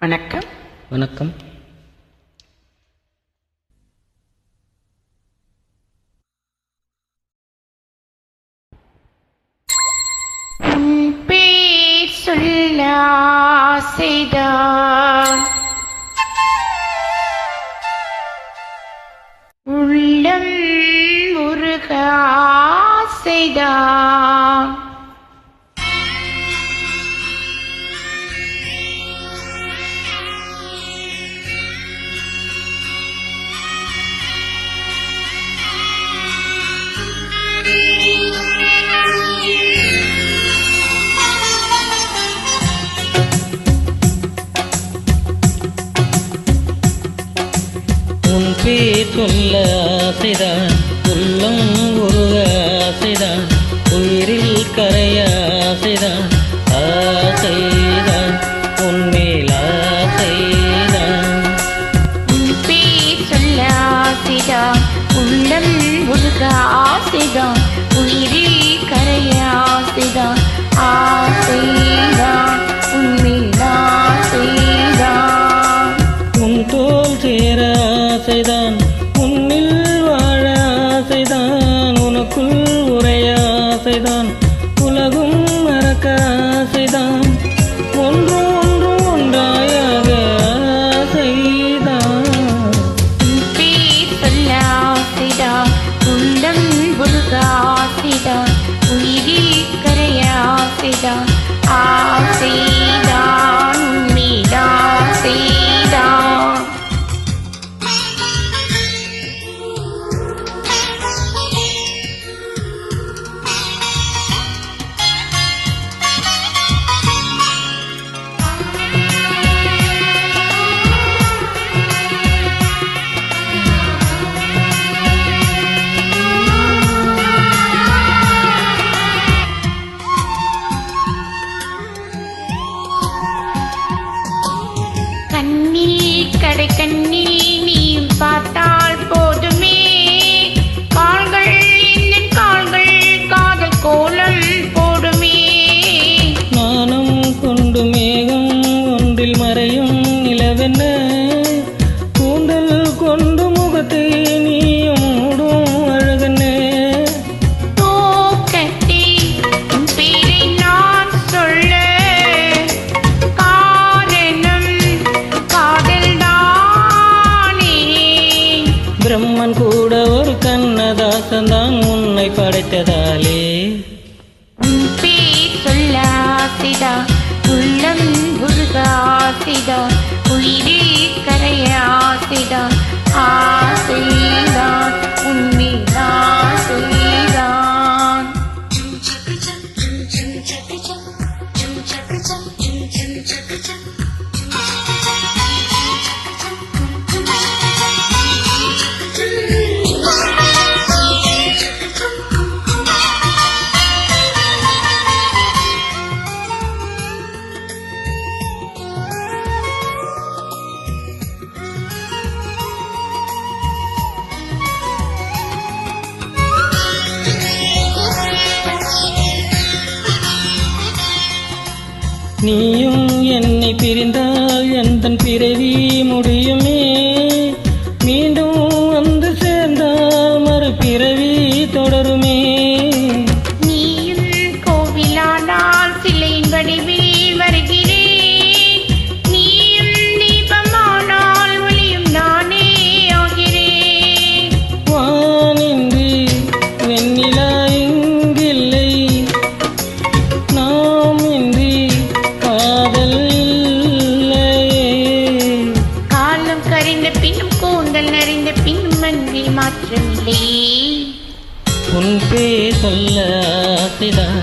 வணக்கம். வணக்கம். உன் பேர் சொல்ல ஆசைதான், உள்ளம் உருக ஆசைதான். உன் பேர் சொல்ல ஆசைதான், உள்ளம் உருக ஆசைதான், உயிரில் கரைய ஆசைதான், ஆசைதான் உன்மேல் ஆசைதான். உன் பேர் சொல்ல ஆசைதான், உள்ளம் உருக ஆசைதான், உயிரில் கரைய ஆசைதான், ஆசைதான் உன்மேல் ஆசைதான். உன் தோல் சேர ஆசைதான், உன்னில் வாழ ஆசைதான், உனக்குள் உரைய ஆசைதான், உலகும் மறக்க ஆசைதான், ஒன்றும் ஒன்றும் ஒன்றாயாக ஆசைதான். உன் பேர் சொல்ல ஆசைதான், உள்ளம் உருக ஆசைதான், உயிரில் கரைய ஆசைதான், ஆசைதான் உன்மேல் ஆசைதான். கண்ணில் கடை கண்ணில் நீயும் பார்த்தால் போதுமே, கால்கள் என் கால்கள் காதல் கோலம் போடுமே. நாணம் கொண்டு மேகம் ஒன்றில் மறையும் நிலவென்ன, கூந்தல் கொண்டு முகத்தை நீயும் மூடும் அழகென்ன. தூக்கத்தில் உன் பேரை நான் சொல்ல காரணம் காதல் தானே. பிரம்மன் கூட ஒரு கண்ணதாசன் தான் உன்னை படைத்ததாலே. உன் பேர் சொல்ல ஆசைதான், உள்ளம் உருக ஆசைதான், உயிரில் கரைய ஆசைதான், ஆசைதான் உன்மேல் ஆசைதான். நீயும் என்னை பிரிந்தால் எந்தன் பிறவி முடியுமே, மீண்டும் வந்து சேர்ந்தால் மறுபிறவி தொடருமே. நீயும் கோவிலானால் சிலையின் வடிவில் வருகிறேன், நீயும் தீபமானால் ஒளியும் நானே ஆகிறேன். வானின்றி வெண்ணிலா இங்கில்லை, நாம் இன்றி காதல் இல்லையே. காலம் கரைந்த பின்னும் கூந்தல் நரைந்த பின்னும் அன்பில் மாற்றமில்லை. உன் பேர் சொல்ல ஆசைதான்,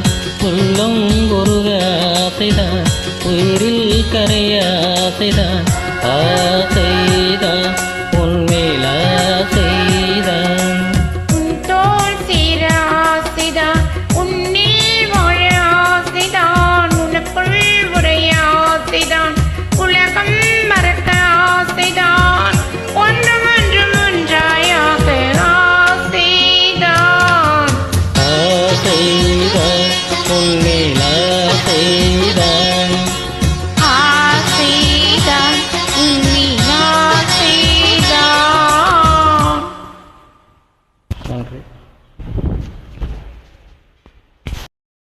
உள்ளம் உருக ஆசைதான், உயிரில் கரைய ஆசைதான், ஆசைதான்.